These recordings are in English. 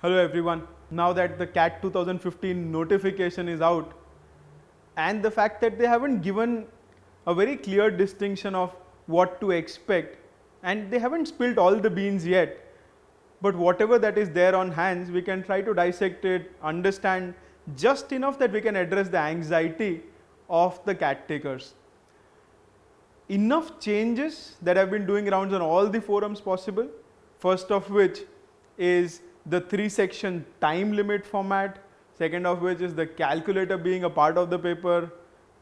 Hello everyone. Now that the CAT 2015 notification is out, and the fact that they haven't given a very clear distinction of what to expect, and they haven't spilled all the beans yet, but whatever that is there on hands, we can try to dissect it, understand just enough that we can address the anxiety of the CAT takers. Enough changes that have been doing rounds on all the forums possible, first of which is the 3-section time limit format, second of which is the calculator being a part of the paper,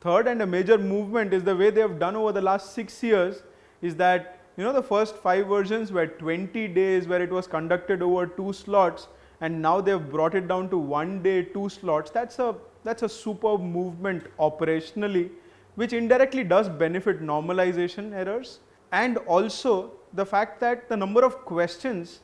third and a major movement is the way they have done over the last 6 years is that the first 5 versions were 20 days where it was conducted over 2 slots, and now they have brought it down to 1 day, 2 slots. That's a superb movement operationally, which indirectly does benefit normalization errors, and also the fact that the number of questions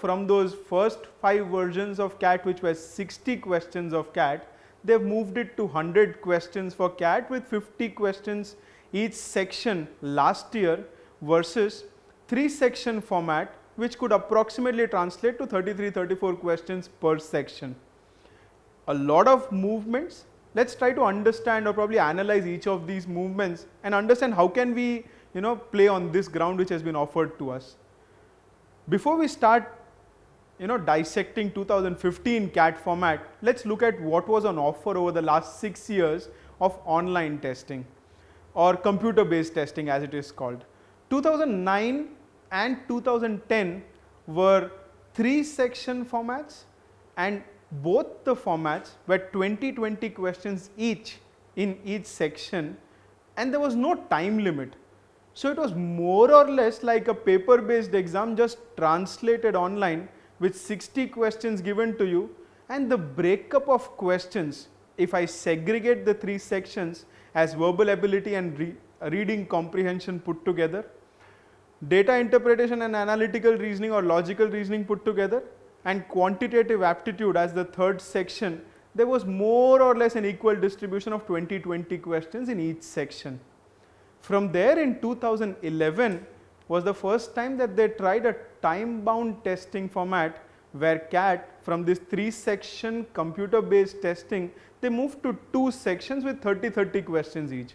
from those first 5 versions of CAT, which were 60 questions of CAT, they've moved it to 100 questions for CAT with 50 questions each section last year versus 3-section format, which could approximately translate to 33-34 questions per section. A lot of movements. Let's try to understand or probably analyze each of these movements and understand how can we play on this ground which has been offered to us. Before we start dissecting 2015 CAT format, let's look at what was on offer over the last 6 years of online testing or computer based testing as it is called. 2009 and 2010 were 3-section formats, and both the formats were 20 questions each in each section, and there was no time limit. So it was more or less like a paper based exam just translated online with 60 questions given to you, and the breakup of questions, if I segregate the 3 sections as verbal ability and reading comprehension put together, data interpretation and analytical reasoning or logical reasoning put together, and quantitative aptitude as the 3rd section, there was more or less an equal distribution of 20 questions in each section. From there, in 2011 was the first time that they tried a time bound testing format where CAT, from this 3-section computer based testing, they moved to 2 sections with 30 questions each.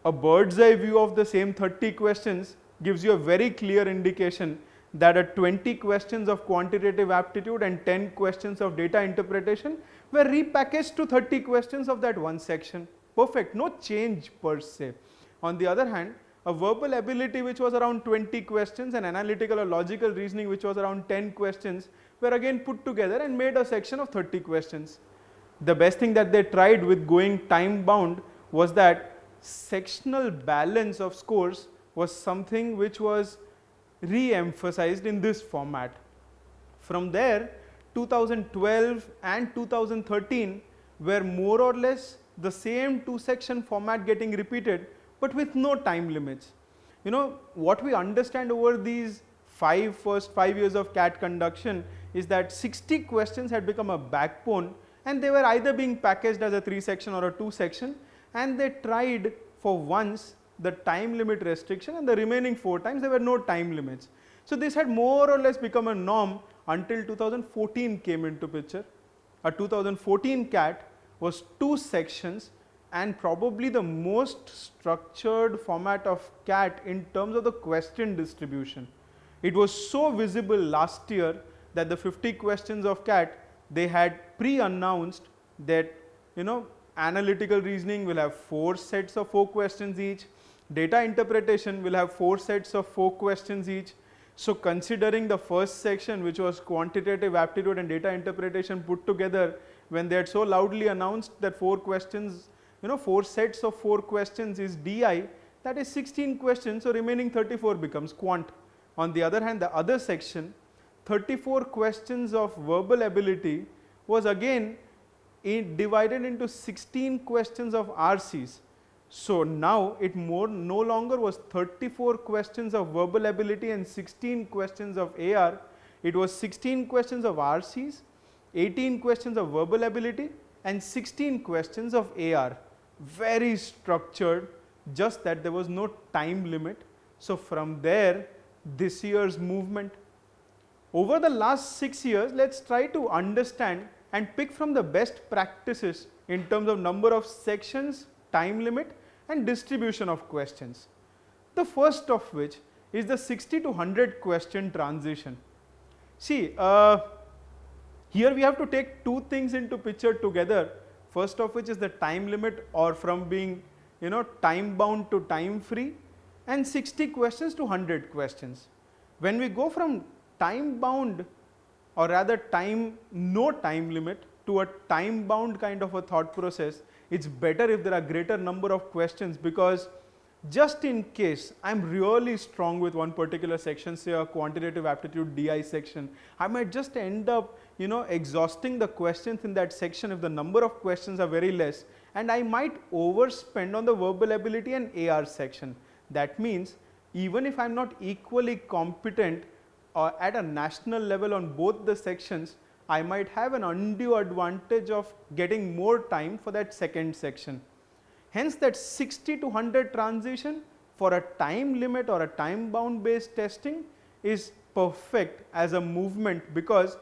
A bird's eye view of the same 30 questions gives you a very clear indication that a 20 questions of quantitative aptitude and 10 questions of data interpretation were repackaged to 30 questions of that one section. Perfect, no change per se. On the other hand, a verbal ability which was around 20 questions and analytical or logical reasoning which was around 10 questions were again put together and made a section of 30 questions. The best thing that they tried with going time bound was that sectional balance of scores was something which was re-emphasized in this format. From there, 2012 and 2013 were more or less the same 2-section format getting repeated, but with no time limits. What we understand over these first 5 years of CAT conduction is that 60 questions had become a backbone, and they were either being packaged as a 3-section or a 2-section, and they tried for once the time limit restriction, and the remaining 4 times there were no time limits. So this had more or less become a norm until 2014 came into picture. A 2014 CAT was 2 sections and probably the most structured format of CAT in terms of the question distribution. It was so visible last year that the 50 questions of CAT, they had pre-announced that analytical reasoning will have 4 sets of 4 questions each, data interpretation will have 4 sets of 4 questions each. So considering the first section, which was quantitative aptitude and data interpretation put together, when they had so loudly announced that 4 questions, 4 sets of 4 questions is DI, that is 16 questions, so remaining 34 becomes quant. On the other hand, the other section, 34 questions of verbal ability was again divided into 16 questions of RCs. So now it no longer was 34 questions of verbal ability and 16 questions of AR. It was 16 questions of RCs, 18 questions of verbal ability and 16 questions of AR. Very structured, just that there was no time limit. So from there, this year's movement, Over the last 6 years, let's try to understand and pick from the best practices in terms of number of sections, time limit and distribution of questions. The first of which is the 60 to 100 question transition. See, here we have to take two things into picture together. First of which is the time limit, or from being time bound to time free, and 60 questions to 100 questions. When we go from time bound, or rather no time limit, to a time bound kind of a thought process, it's better if there are greater number of questions, because just in case I'm really strong with one particular section, say a quantitative aptitude DI section, I might just end up exhausting the questions in that section if the number of questions are very less, and I might overspend on the verbal ability and AR section. That means even if I'm not equally competent at a national level on both the sections, I might have an undue advantage of getting more time for that second section. Hence that 60 to 100 transition for a time limit or a time bound based testing is perfect as a movement, because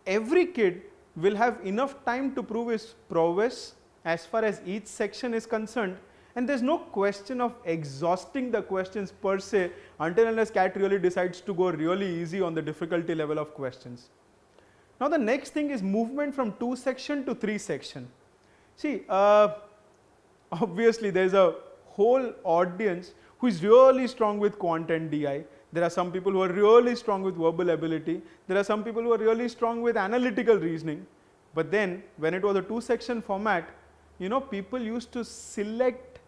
every kid will have enough time to prove his prowess as far as each section is concerned, and there's no question of exhausting the questions per se until unless cat really decides to go really easy on the difficulty level of questions. Now the next thing is movement from 2 section to 3 section. See, obviously there is a whole audience who is really strong with quant and DI. There are some people who are really strong with verbal ability. There are some people who are really strong with analytical reasoning. But then when it was a 2 section format, people used to select,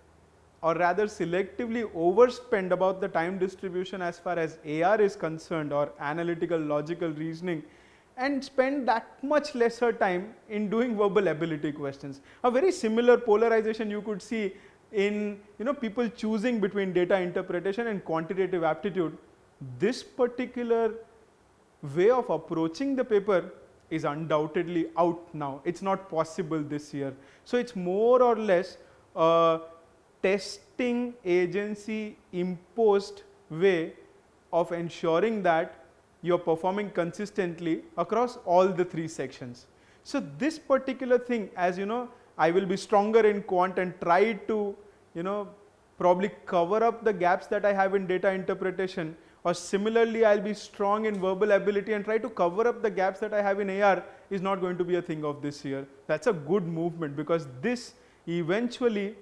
or rather selectively overspend about the time distribution as far as AR is concerned, or analytical logical reasoning, and spend that much lesser time in doing verbal ability questions. A very similar polarization you could see in people choosing between data interpretation and quantitative aptitude. This particular way of approaching the paper is undoubtedly out now. It's not possible this year. So it's more or less a testing agency imposed way of ensuring that you're performing consistently across all the 3 sections. So this particular thing, as I will be stronger in quant and try to probably cover up the gaps that I have in data interpretation, or similarly I'll be strong in verbal ability and try to cover up the gaps that I have in AR, is not going to be a thing of this year. That's a good movement, because this eventually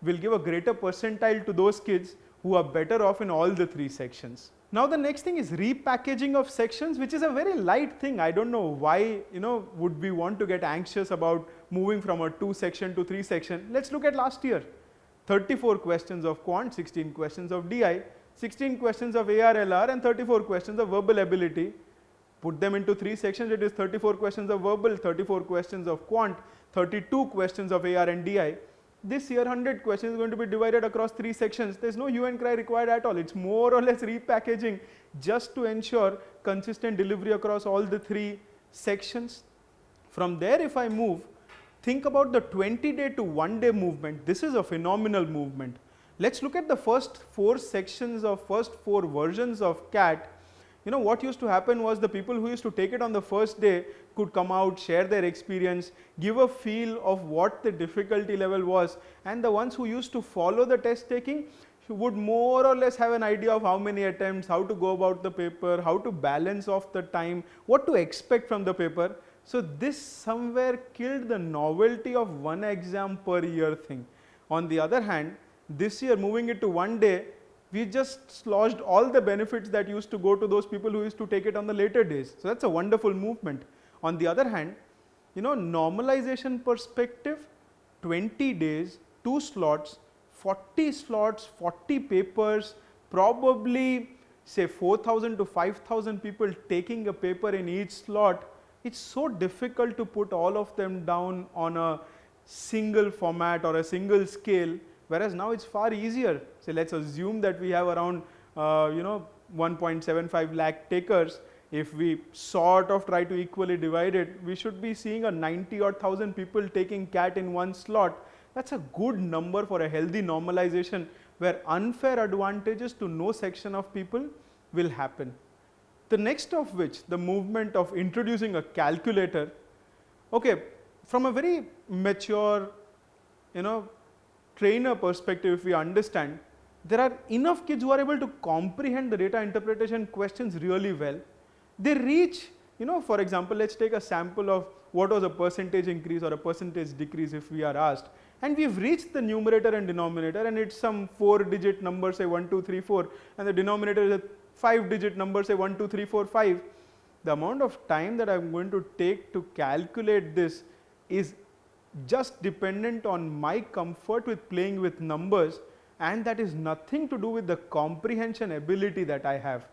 will give a greater percentile to those kids who are better off in all the 3 sections. Now the next thing is repackaging of sections, which is a very light thing. I don't know why would we want to get anxious about moving from a 2 section to 3 section. Let's look at last year. 34 questions of quant, 16 questions of DI, 16 questions of AR, LR, and 34 questions of verbal ability. Put them into 3 sections, it is 34 questions of verbal, 34 questions of quant, 32 questions of AR and DI. This year 100 questions is going to be divided across 3 sections. There's no hue and cry required at all. It's more or less repackaging just to ensure consistent delivery across all the 3 sections. From there, if I move, think about the 20-day to 1-day movement. This is a phenomenal movement. Let's look at the first 4 sections of first 4 versions of CAT. What used to happen was the people who used to take it on the first day could come out, share their experience, give a feel of what the difficulty level was, and the ones who used to follow the test taking would more or less have an idea of how many attempts, how to go about the paper, how to balance off the time, what to expect from the paper. So this somewhere killed the novelty of 1 exam per year thing. On the other hand, this year moving it to 1 day, we just sloshed all the benefits that used to go to those people who used to take it on the later days. So that's a wonderful movement. On the other hand, normalization perspective, 20 days, 2 slots, 40 papers, probably say 4,000 to 5,000 people taking a paper in each slot. It's so difficult to put all of them down on a single format or a single scale, whereas now it's far easier. So let's assume that we have around 1.75 lakh takers. If we sort of try to equally divide it, we should be seeing a 90 or 1,000 people taking CAT in 1 slot. That's a good number for a healthy normalization where unfair advantages to no section of people will happen. The next of which, the movement of introducing a calculator. Okay, from a very mature, trainer perspective, if we understand, there are enough kids who are able to comprehend the data interpretation questions really well. They reach, for example, let's take a sample of what was a percentage increase or a percentage decrease if we are asked. And we've reached the numerator and denominator, and it's some 4-digit number, say 1, 2, 3, 4, and the denominator is a 5-digit number, say 1, 2, 3, 4, 5. The amount of time that I'm going to take to calculate this is just dependent on my comfort with playing with numbers, and that is nothing to do with the comprehension ability that I have.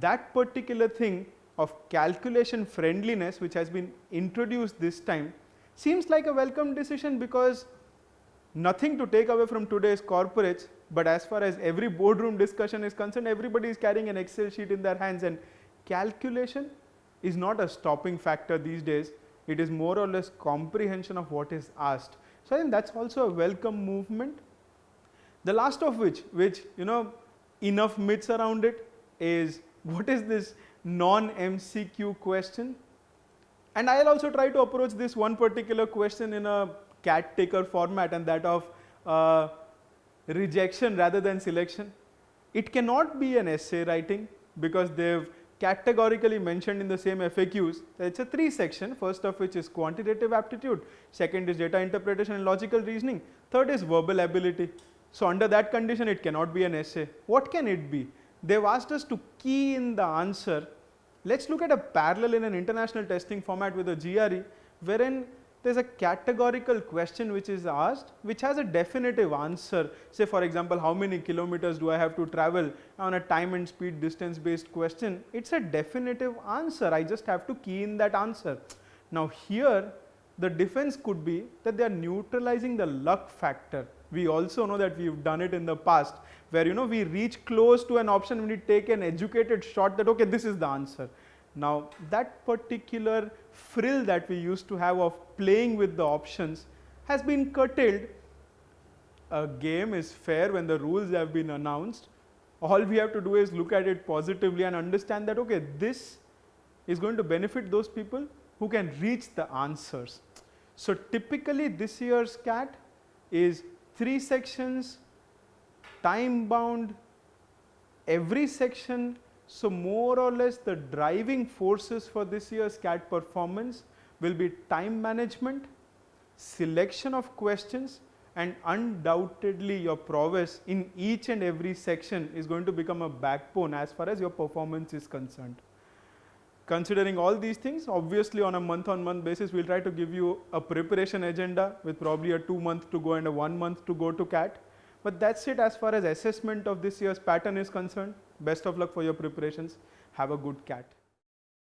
That particular thing of calculation friendliness, which has been introduced this time, seems like a welcome decision, because nothing to take away from today's corporates, but as far as every boardroom discussion is concerned, everybody is carrying an Excel sheet in their hands, and calculation is not a stopping factor these days. It is more or less comprehension of what is asked. So I think that's also a welcome movement. The last of which enough myths around it, is what is this non-MCQ question? And I'll also try to approach this one particular question in a cat taker format, and that of rejection rather than selection. It cannot be an essay writing, because they've categorically mentioned in the same FAQs that it's a 3-section, first of which is quantitative aptitude, second is data interpretation and logical reasoning, third is verbal ability. So under that condition, it cannot be an essay. What can it be? They've asked us to key in the answer. Let's look at a parallel in an international testing format with a GRE, wherein there's a categorical question which is asked, which has a definitive answer. Say for example, how many kilometers do I have to travel on a time and speed distance based question? It's a definitive answer. I just have to key in that answer. Now here, the defense could be that they are neutralizing the luck factor. We also know that we've done it in the past, where we reach close to an option when we take an educated shot that okay, this is the answer. Now that particular frill that we used to have of playing with the options has been curtailed. A game is fair when the rules have been announced. All we have to do is look at it positively and understand that okay, this is going to benefit those people who can reach the answers. So typically this year's CAT is 3 sections, time bound, every section. So more or less the driving forces for this year's CAT performance will be time management, selection of questions, and undoubtedly your prowess in each and every section is going to become a backbone as far as your performance is concerned. Considering all these things, obviously on a month-on-month basis, we'll try to give you a preparation agenda with probably a 2 month to go and a 1 month to go to CAT. But that's it as far as assessment of this year's pattern is concerned. Best of luck for your preparations. Have a good CAT.